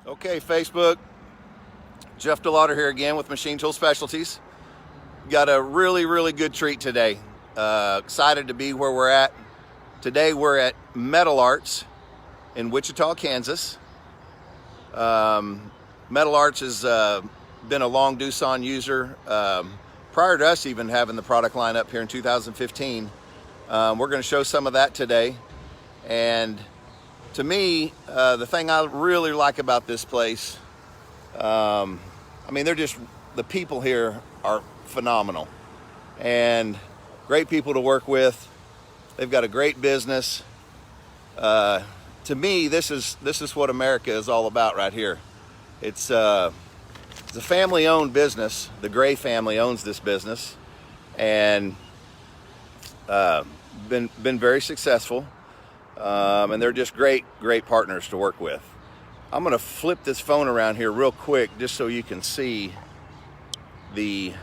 Okay, Facebook, Jeff DeLauder here again with Machine Tool Specialties. Got a really good treat today. Excited to be where we're at. Today we're at Metal Arts in Wichita, Kansas. Metal Arts has been a long Doosan user. Prior to us even having the product line up here in 2015. We're going to show some of that today. And to me, the thing I really like about this place, I mean, the people here are phenomenal and great people to work with. They've got a great business. To me, this is what America is all about right here. It's a family-owned business. The Gray family owns this business, and been very successful. And they're just great partners to work with. I'm going to flip this phone around here real quick just so you can see the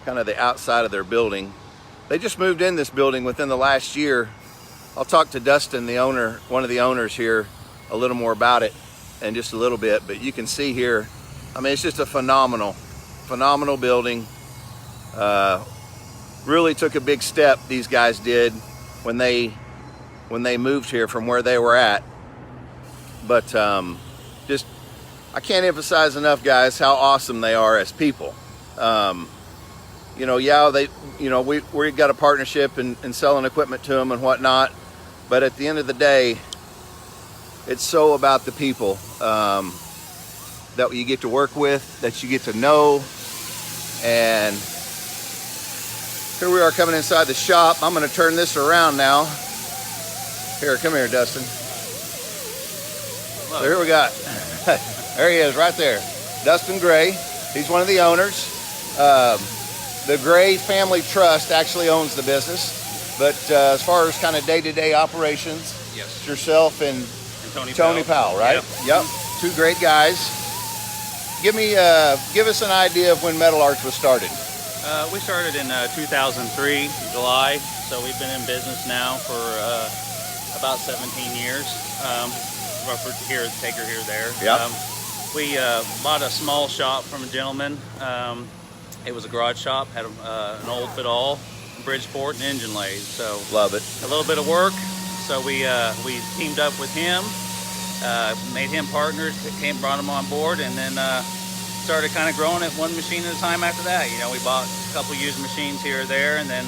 kind of the outside of their building. They just moved in this building within the last year. I'll talk to Dustin, the owner, one of the owners here, a little more about it in just a little bit. But you can see here, I mean, it's just a phenomenal building. Really took a big step, these guys did, when they moved here from where they were at. But just, I can't emphasize enough, guys, how awesome they are as people. You know, yeah, we got a partnership in selling equipment to them and whatnot, but at the end of the day, it's so about the people that you get to work with, that you get to know. And here we are coming inside the shop. I'm going to turn this around now. Here, come here, Dustin. So here we got, there he is right there. Dustin Gray, he's one of the owners. The Gray Family Trust actually owns the business, but as far as kind of day-to-day operations, yes, it's yourself and Tony Powell, right? Yep. Two great guys. Give us an idea of when Metal Arts was started. We started in 2003, July, so we've been in business now for about 17 years. Roughly here, taker here, there. Yep. We bought a small shop from a gentleman. It was a garage shop, had an old fit-all, Bridgeport, and engine lathe. So love it. A little bit of work. So we teamed up with him, made him partners, brought him on board, and then started kind of growing it one machine at a time after that. You know, we bought a couple used machines here or there, and then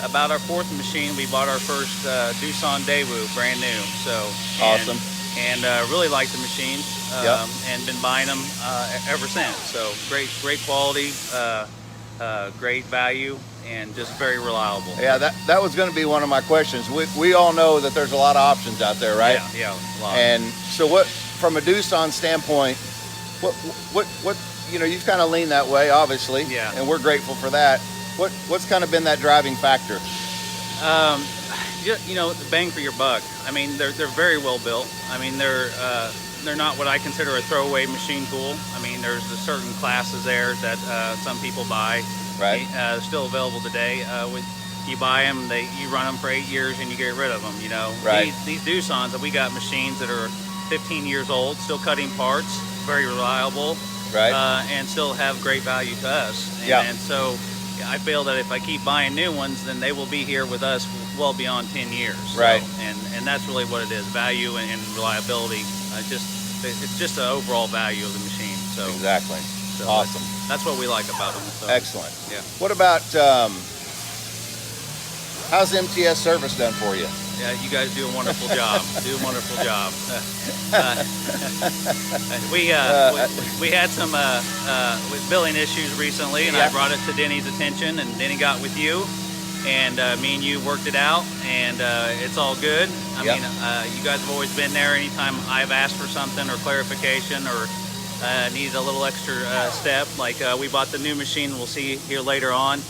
about our fourth machine, we bought our first Doosan Daewoo, brand new. So awesome. And really liked the machines, yep, and been buying them ever since. So great quality, great value, and just very reliable. Yeah, that was going to be one of my questions. We all know that there's a lot of options out there, right? Yeah, a lot. And so what, from a Doosan standpoint, what you know, you've kind of leaned that way, obviously. Yeah. And we're grateful for that. What's kind of been that driving factor? You know, the bang for your buck. I mean, they're very well built. I mean, they're not what I consider a throwaway machine tool. I mean, there's certain classes there that some people buy. Right. Still available today. You buy them, you run them for 8 years, and you get rid of them. You know. Right. These Doosans, we got machines that are 15 years old, still cutting parts, very reliable. Right. And still have great value to us. Yeah. And so I feel that if I keep buying new ones, then they will be here with us well beyond 10 years. So, right. And that's really what it is, value and reliability. It's just the overall value of the machine. So exactly. So awesome. That's what we like about them. So. Excellent. Yeah. What about how's MTS service done for you? Yeah, you guys do a wonderful job. We had some with billing issues recently, and I brought it to Denny's attention, and Denny got with you, and me and you worked it out, and it's all good. I mean, you guys have always been there anytime I've asked for something or clarification or needed a little extra step. Like we bought the new machine we'll see here later on.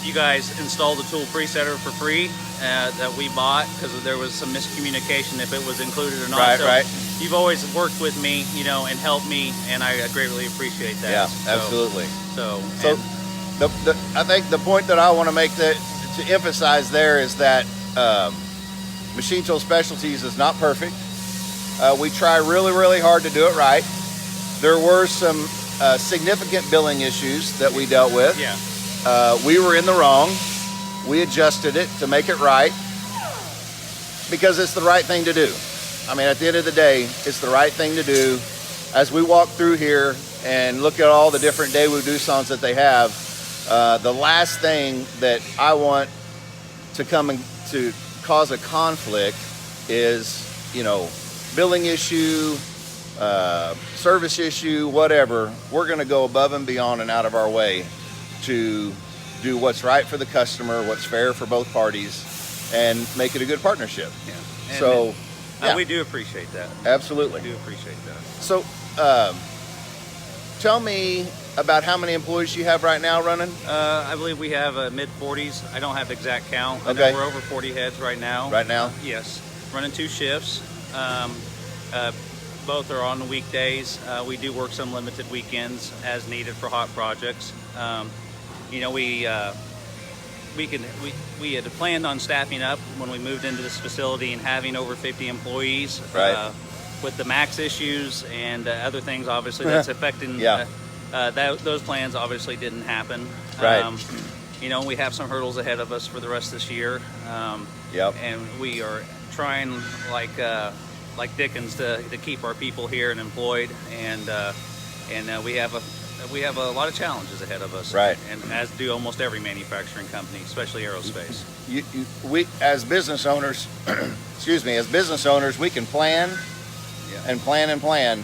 You guys installed the tool presetter for free that we bought because there was some miscommunication if it was included or not. Right, so right. You've always worked with me, you know, and helped me, and I greatly appreciate that. Yeah, absolutely. So I think the point that I want to make to emphasize there is that Machine Tool Specialties is not perfect. We try really hard to do it right. There were some significant billing issues that we dealt with. Yeah. We were in the wrong. We adjusted it to make it right because it's the right thing to do. I mean, at the end of the day, it's the right thing to do. As we walk through here and look at all the different Daewoo Doosans that they have, the last thing that I want to come and to cause a conflict is, you know, billing issue, service issue, whatever. We're going to go above and beyond and out of our way to do what's right for the customer, what's fair for both parties, and make it a good partnership. Yeah. So, yeah. We do appreciate that. Absolutely. We do appreciate that. So, tell me about how many employees you have right now running. I believe we have mid-40s. I don't have the exact count. Okay. We're over 40 heads right now. Right now? Yes. Running 2 shifts. Both are on the weekdays. We do work some limited weekends as needed for hot projects. You know, we had planned on staffing up when we moved into this facility and having over 50 employees. Right. With the max issues and other things, obviously, that's affecting. Yeah. Those plans obviously didn't happen. Right. You know, we have some hurdles ahead of us for the rest of this year. Yep. And we are trying like Dickens to keep our people here and employed, and we have a lot of challenges ahead of us. Right. And as do almost every manufacturing company, especially aerospace. We as business owners, excuse me, as business owners, we can plan and plan,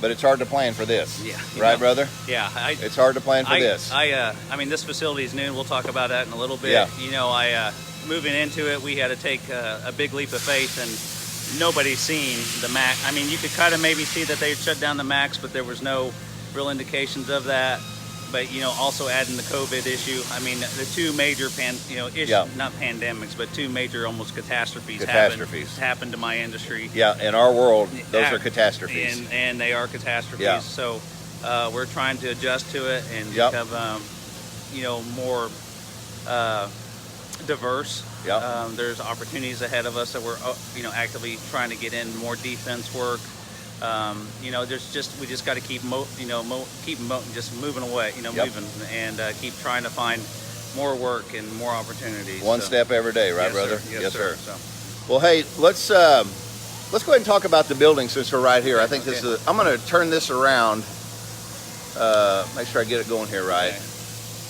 but it's hard to plan for this. Yeah. Right, brother? Yeah. It's hard to plan for this. I mean, this facility is new, and we'll talk about that in a little bit. Yeah. You know, moving into it, we had to take a big leap of faith, and nobody's seen the MAX. I mean, you could kind of maybe see that they shut down the MAX, but there was no real indications of that. But, you know, also adding the COVID issue. I mean, the 2 major not pandemics, but 2 major almost catastrophes. Happened to my industry. Yeah, in our world, those are catastrophes. And they are catastrophes. Yeah. So we're trying to adjust to it and become, you know, more diverse. Yep. There's opportunities ahead of us that we're, you know, actively trying to get in more defense work. You know, we just got to keep moving away, you know, moving and keep trying to find more work and more opportunities. One step every day, right, yes, brother? Sir. Yes, sir. So. Well, hey, let's go ahead and talk about the building since we're right here. I think this is. I'm going to turn this around. Make sure I get it going here right. Okay.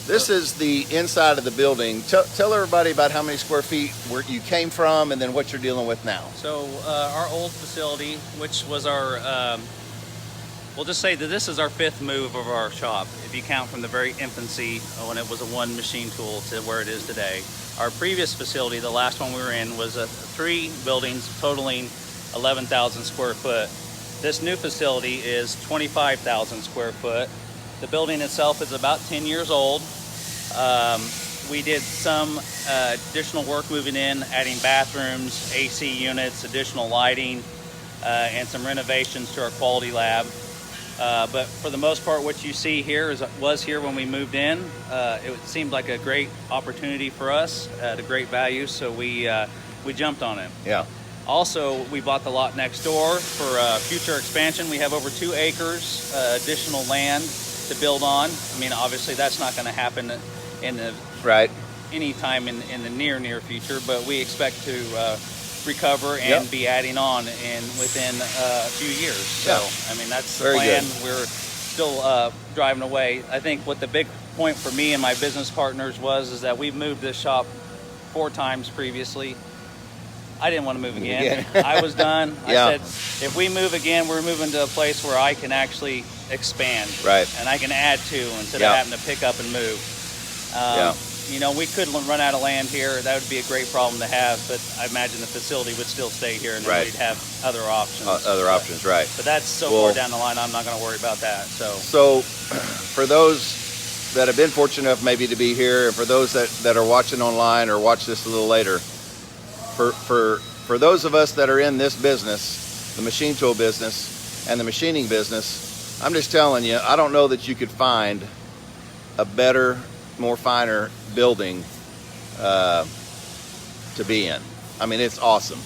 This is the inside of the building. Tell everybody about how many square feet where you came from and then what you're dealing with now. So our old facility, which was our, we'll just say that this is our 5th move of our shop, if you count from the very infancy when it was a 1 machine tool to where it is today. Our previous facility, the last one we were in, was 3 buildings totaling 11,000 square foot. This new facility is 25,000 square foot. The building itself is about 10 years old. We did some additional work moving in, adding bathrooms, AC units, additional lighting, and some renovations to our quality lab. But for the most part, what you see here was here when we moved in. It seemed like a great opportunity for us at a great value, so we jumped on it. Yeah. Also, we bought the lot next door for future expansion. We have over 2 acres additional land to build on. I mean, obviously that's not going to happen in the any time in the near future, but we expect to recover and be adding on within a few years. So I mean, that's the plan. We're still driving away. I think what the big point for me and my business partners is that we've moved this shop 4 times previously. I didn't want to move again. I was done. I said, if we move again, we're moving to a place where I can actually expand. Right. And I can add to instead of having to pick up and move. You know, we could run out of land here. That would be a great problem to have, but I imagine the facility would still stay here and then we'd have other options. Options, right. But that's so far down the line, I'm not going to worry about that. So for those that have been fortunate enough maybe to be here, and for those that are watching online or watch this a little later, for those of us that are in this business, the machine tool business and the machining business, I'm just telling you, I don't know that you could find a better, more finer building to be in. I mean, it's awesome.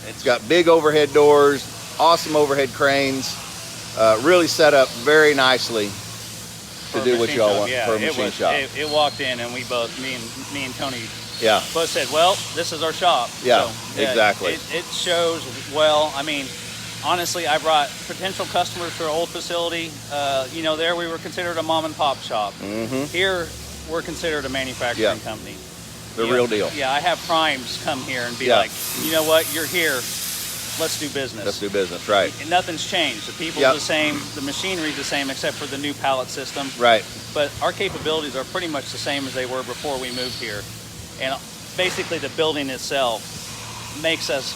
It's got big overhead doors, awesome overhead cranes, really set up very nicely to do what y'all want for a machine shop. It walked in, and we both, me and Tony, yeah, both said, "Well, this is our shop." Yeah, so, exactly. It shows well. I mean, honestly, I brought potential customers to our old facility. You know, there we were considered a mom and pop shop. Here, we're considered a manufacturing company. The real deal. Yeah, I have primes come here and be like, you know what, you're here. Let's do business. Let's do business, right. And nothing's changed. The people are the same, the machinery's the same, except for the new pallet system. Right. But our capabilities are pretty much the same as they were before we moved here. And basically the building itself makes us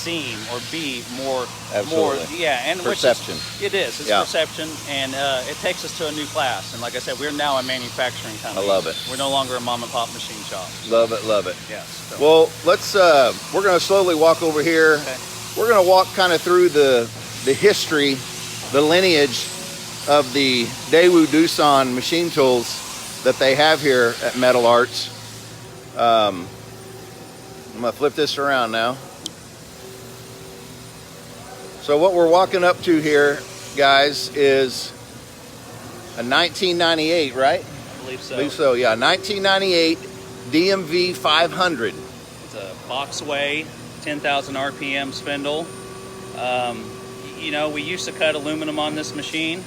seem or be more, and perception. It's perception, and it takes us to a new class. And like I said, we're now a manufacturing company. I love it. We're no longer a mom and pop machine shop. Love it, love it. Yes. So. Well, let's, we're going to slowly walk over here. Okay. We're going to walk kind of through the history, the lineage of the Daewoo Doosan Machine Tools that they have here at Metal Arts. I'm going to flip this around now. So what we're walking up to here, guys, is a 1998, right? I believe so. I believe so, yeah. 1998 DMV 500. It's a boxway, 10,000 RPM spindle. You know, we used to cut aluminum on this machine,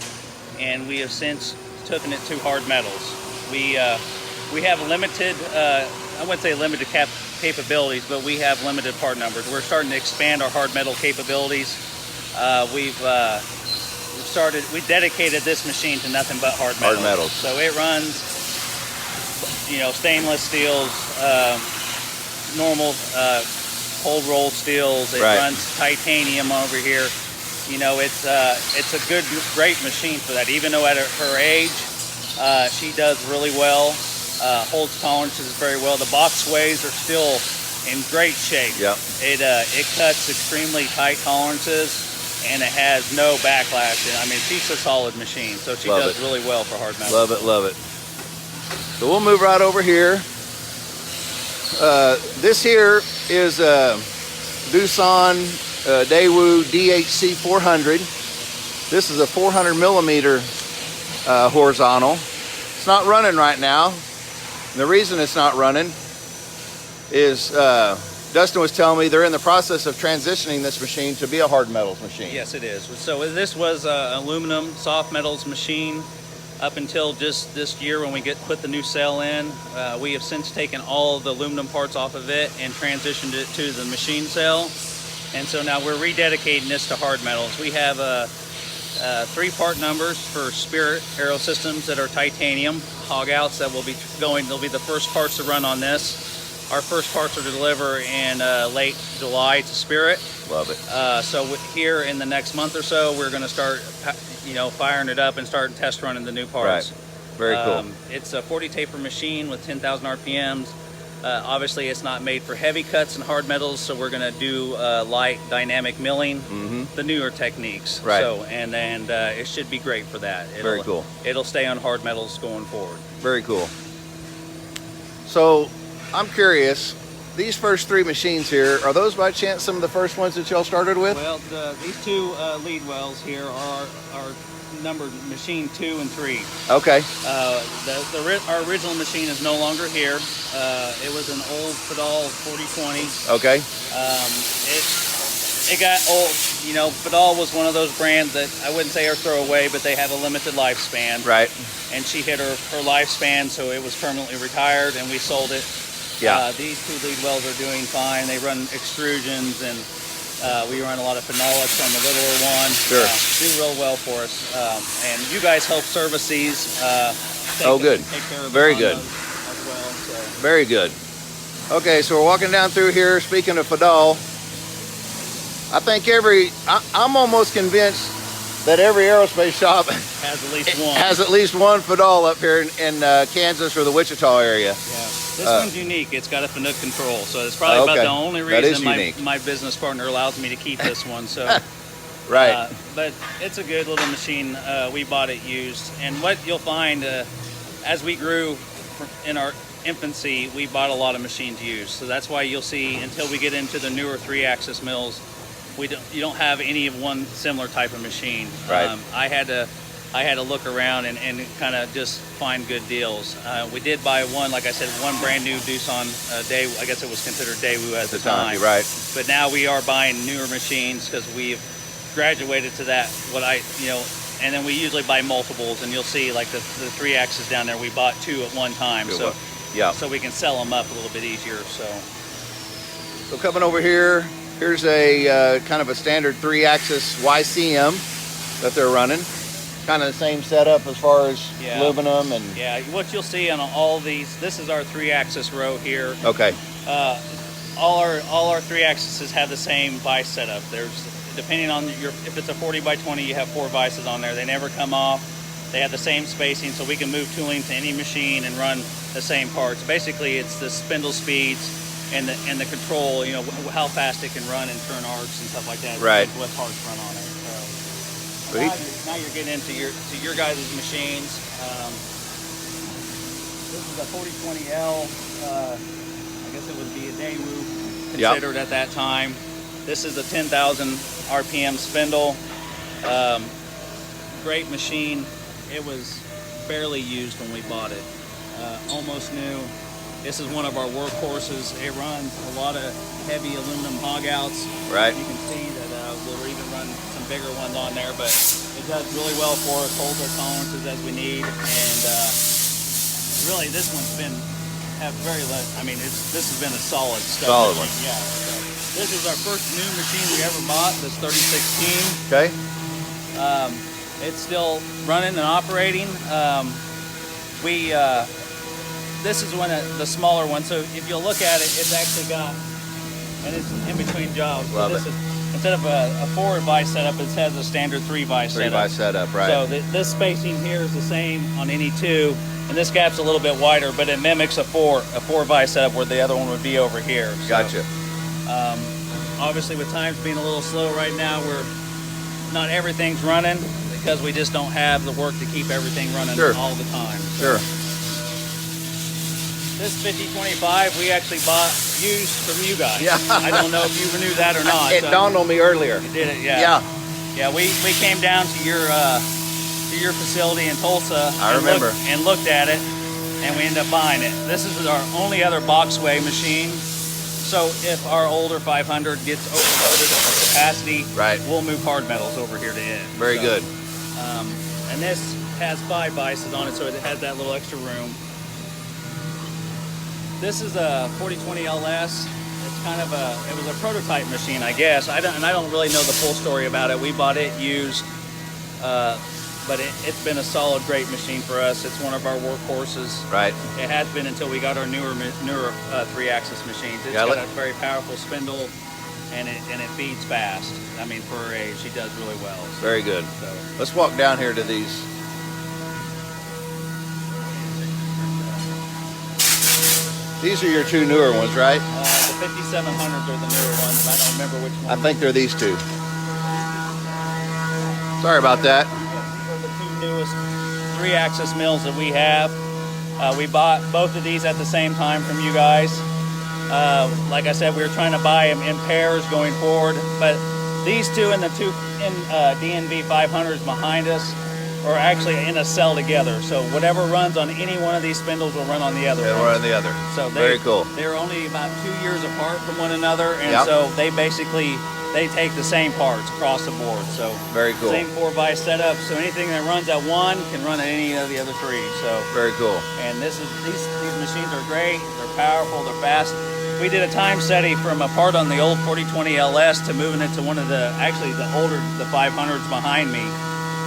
and we have since taken it to hard metals. We have limited, I wouldn't say limited capabilities, but we have limited part numbers. We're starting to expand our hard metal capabilities. We dedicated this machine to nothing but hard metals. So it runs, you know, stainless steels, normal cold roll steels. It runs titanium over here. You know, it's a great machine for that. Even though at her age, she does really well. Holds tolerances very well. The boxways are still in great shape. Yeah. It cuts extremely tight tolerances, and it has no backlash. I mean, she's a solid machine, so she does really well for hard metal. Love it, love it. So we'll move right over here. This here is Doosan Daewoo DHC 400. This is a 400 millimeter horizontal. It's not running right now. And the reason it's not running is Dustin was telling me they're in the process of transitioning this machine to be a hard metals machine. Yes, it is. So this was an aluminum soft metals machine up until just this year when we put the new cell in. We have since taken all of the aluminum parts off of it and transitioned it to the machine cell. And so now we're rededicating this to hard metals. We have 3 part numbers for Spirit Aero Systems that are titanium hog outs that will be going. They'll be the first parts to run on this. Our first parts are to deliver in late July to Spirit. Love it. So here in the next month or so, we're going to start, you know, firing it up and start test running the new parts. Right. Very cool. It's a 40 taper machine with 10,000 RPMs. Obviously, it's not made for heavy cuts and hard metals, so we're going to do light dynamic milling, the newer techniques. Right. So and it should be great for that. Very cool. It'll stay on hard metals going forward. Very cool. So I'm curious, these first 3 machines here, are those by chance some of the first ones that y'all started with? Well, these 2 lead wells here are numbered machine 2 and 3. Okay. Our original machine is no longer here. It was an old Fadal 4020. Okay. It got old. You know, Fadal was one of those brands that I wouldn't say are throwaway, but they have a limited lifespan. Right. And she hit her lifespan, so it was permanently retired, and we sold it. Yeah. These 2 lead wells are doing fine. They run extrusions, and we run a lot of phenolics on the littler one. Sure. Do real well for us. And you guys help service these. Good. Take care of Very good. as well. So. Very good. Okay, so we're walking down through here. Speaking of Fadal, I think I'm almost convinced that every aerospace shop has at least one Fadal up here in Kansas or the Wichita area. Yeah. This one's unique. It's got a Fanuc control, so it's probably about the only reason my business partner allows me to keep this one. So, right. But it's a good little machine. We bought it used, and what you'll find as we grew in our infancy, we bought a lot of machines used. So that's why you'll see until we get into the newer 3-axis mills, you don't have any of one similar type of machine. Right. I had to look around and kind of just find good deals. We did buy one, like I said, one brand new Doosan Day. I guess it was considered Daewoo at the time. You're right. But now we are buying newer machines because we've graduated to that. And then we usually buy multiples, and you'll see like the 3-axis down there. We bought 2 at one time, so we can sell them up a little bit easier. So coming over here, here's a kind of a standard 3-axis YCM that they're running. Kind of the same setup as far as aluminum and what you'll see on all these. This is our 3-axis row here. Okay. All our 3-axes have the same vise setup. Depending on if it's a 40 by 20, you have 4 vices on there. They never come off. They have the same spacing, so we can move tooling to any machine and run the same parts. Basically, it's the spindle speeds and the control. How fast it can run and turn arcs and stuff like that. Right. What parts run on it. So now you're getting into your guys' machines. This is a 4020L. I guess it would be a Daewoo considered at that time. This is a 10,000 RPM spindle. Great machine. It was barely used when we bought it. Almost new. This is one of our workhorses. It runs a lot of heavy aluminum hog outs. Right. You can see that we'll even run some bigger ones on there, but it does really well for us, holds our tolerances as we need, and really this one's been this has been a solid stuff. Solid one. Yeah. So this is our first new machine we ever bought, this 3016. Okay. It's still running and operating. This is one of the smaller ones, so if you'll look at it, it's actually got, and it's in between jobs. Love it. Instead of a 4 vise setup, it has a standard 3 vise setup. 3 vise setup, right. So this spacing here is the same on any 2, and this gap's a little bit wider, but it mimics a 4 vise setup where the other one would be over here. So, gotcha. Obviously, with times being a little slow right now, not everything's running because we just don't have the work to keep everything running all the time. So. Sure. This 5025 we actually bought used from you guys. Yeah. I don't know if you knew that or not. It dawned on me earlier. You did it, yeah. Yeah, we came down to your facility in Tulsa. I remember. And looked at it, and we ended up buying it. This is our only other boxway machine. So if our older 500 gets overloaded on capacity, we'll move hard metals over here to it. Very good. And this has 5 vices on it, so it has that little extra room. This is a 4020 LS. It's kind of it was a prototype machine, I guess. I don't really know the full story about it. We bought it used, but it's been a solid, great machine for us. It's one of our workhorses. Right. It has been until we got our newer 3-axis machines. It's got a very powerful spindle, and it feeds fast. I mean, for her age, she does really well. So, very good. So let's walk down here to these. These are your 2 newer ones, right? The 5700s are the newer ones. I don't remember which one. I think they're these 2. Sorry about that. These are the 2 newest 3-axis mills that we have. We bought both of these at the same time from you guys. Like I said, we were trying to buy them in pairs going forward, but these 2 and the 2 DNV 500s behind us are actually in a cell together. So whatever runs on any one of these spindles will run on the other. They'll run on the other. So very cool. They're only about 2 years apart from one another, and so they take the same parts across the board. So very cool. Same 4 vise setup. So anything that runs at one can run at any of the other 3. So very cool. And these machines are great. They're powerful. They're fast. We did a time study from a part on the old 4020 LS to moving it to one of the 500s behind me.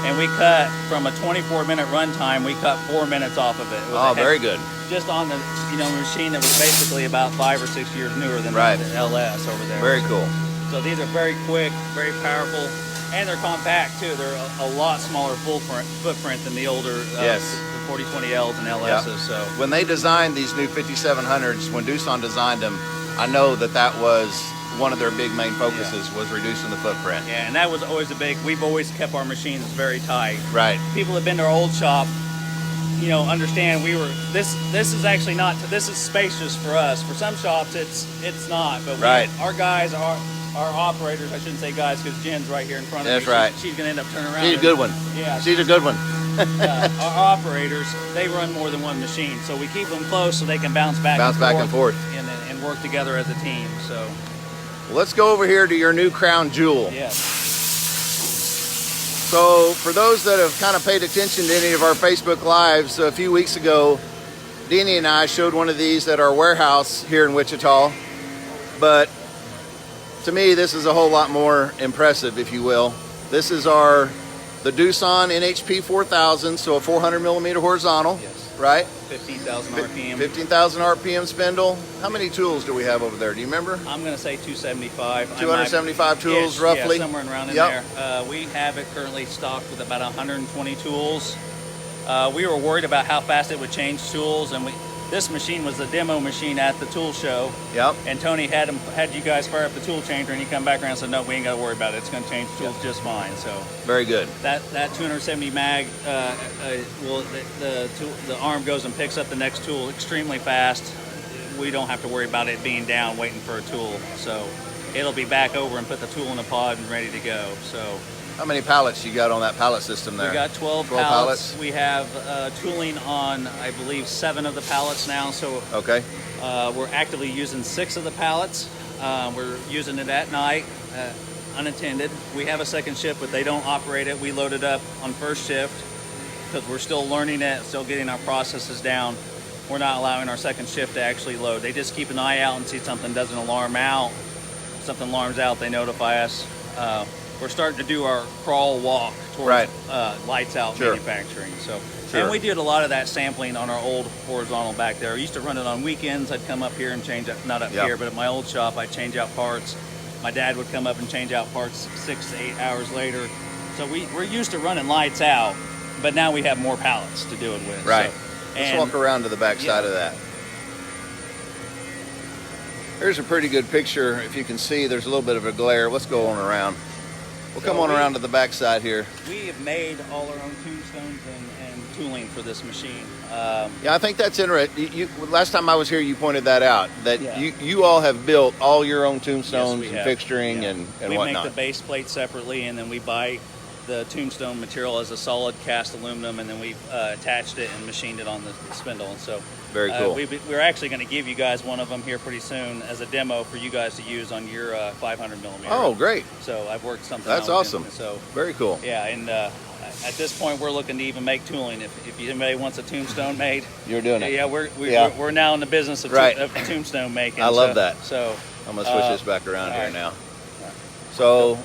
And we cut from a 24-minute run time, we cut 4 minutes off of it. Very good. Just on the machine that was basically about 5 or 6 years newer than the LS over there. Very cool. So these are very quick, very powerful, and they're compact too. They're a lot smaller footprint than the older the 4020Ls and LSs. Yep. So when they designed these new 5700s, when Doosan designed them, I know that was one of their big main focuses was reducing the footprint. Yeah, and that was always we've always kept our machines very tight. Right. People that have been to our old shop, understand this is actually not, this is spacious for us. For some shops it's not, but our guys our operators, I shouldn't say guys, because Jen's right here in front of me. That's right. She's going to end up turning around. She's a good one. Yeah. She's a good one. Our operators, they run more than one machine, so we keep them close so they can bounce back and forth and work together as a team. So well, let's go over here to your new crown jewel. yes. So for those that have kind of paid attention to any of our Facebook Lives, a few weeks ago, Deanie and I showed one of these at our warehouse here in Wichita. But to me, this is a whole lot more impressive, if you will. This is the Doosan NHP 4000, so a 400 millimeter horizontal, Yes. right? 15,000 RPM. 15,000 RPM spindle. How many tools do we have over there? Do you remember? I'm going to say 275. 275 tools, roughly? Yeah, somewhere around in there. We have it currently stocked with about 120 tools. We were worried about how fast it would change tools, and this machine was a demo machine at the tool show. Yep. And Tony had you guys fire up the tool changer, and he come back around and said, "No, we ain't got to worry about it. It's going to change tools just fine." So very good. That 270 mag, the arm goes and picks up the next tool extremely fast. We don't have to worry about it being down waiting for a tool. So it'll be back over and put the tool in the pod and ready to go. So. How many pallets you got on that pallet system there? We got 12 pallets. We have tooling on, I believe, 7 of the pallets now. So okay. We're actively using 6 of the pallets. We're using it at night, unattended. We have a second shift, but they don't operate it. We load it up on first shift because we're still learning it, still getting our processes down. We're not allowing our second shift to actually load. They just keep an eye out and see something doesn't alarm out. If something alarms out, they notify us. We're starting to do our crawl walk towards lights out manufacturing. So, and we did a lot of that sampling on our old horizontal back there. I used to run it on weekends. I'd come up here and change out, not up here, but at my old shop, I'd change out parts. My dad would come up and change out parts 6 to 8 hours later. So we're used to running lights out, but now we have more pallets to do it with. Right. So, let's walk around to the back side of that. Here's a pretty good picture. If you can see, there's a little bit of a glare. Let's go on around. We'll come on around to the back side here. We have made all our own tombstones and tooling for this machine. Yeah, I think that's interesting. Last time I was here, you pointed that out, that you all have built all your own tombstones and fixturing and whatnot. We make the base plate separately, and then we buy the tombstone material as a solid cast aluminum, and then we've attached it and machined it on the spindle. And so very cool. We're actually going to give you guys one of them here pretty soon as a demo for you guys to use on your 500 millimeter. Oh, great. So I've worked something That's out with awesome. him, so very cool. Yeah, and at this point we're looking to even make tooling. If anybody wants a tombstone made, you're doing it. Yeah, we're now in the business of, of tombstone making. I love that. So I'm gonna switch this back around here now. So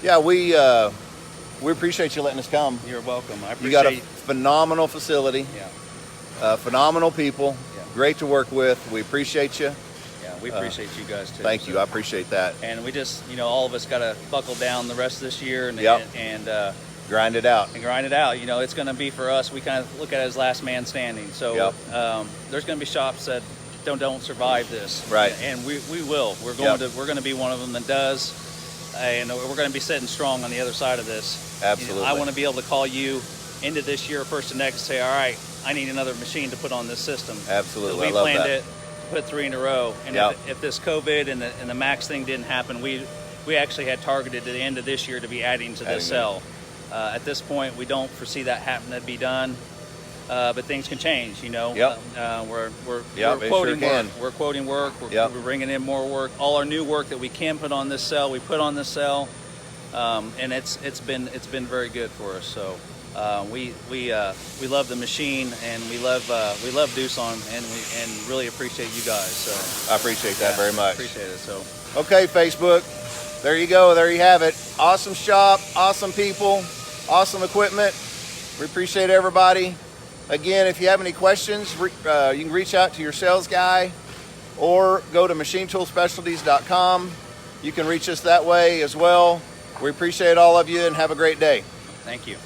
yeah, we appreciate you letting us come. You're welcome. I appreciate. You got a phenomenal facility. Yeah. Phenomenal people. Yeah. Great to work with. We appreciate you. Yeah, we appreciate you guys too. Thank you. I appreciate that. And we just, all of us got to buckle down the rest of this year and grind it out. And grind it out. It's going to be for us. We kind of look at it as last man standing. So there's going to be shops that don't survive this. Right. And we will. We're going to be one of them that does. And we're going to be sitting strong on the other side of this. Absolutely. I want to be able to call you into this year, first to next, and say, all right, I need another machine to put on this system. Absolutely. So we planned it to put 3 in a row. And if this COVID and the Max thing didn't happen, we actually had targeted at the end of this year to be adding to this cell. At this point, we don't foresee that happening to be done. But things can change, We're quoting work. We're quoting work. We're bringing in more work. All our new work that we can put on this cell, we put on this cell, and it's been very good for us. So we love the machine, and we love Doosan, and really appreciate you guys. So I appreciate that very much. Appreciate it. So okay, Facebook, there you go. There you have it. Awesome shop, awesome people, awesome equipment. We appreciate everybody. Again, if you have any questions, you can reach out to your sales guy or go to machinetoolspecialties.com. You can reach us that way as well. We appreciate all of you and have a great day. Thank you.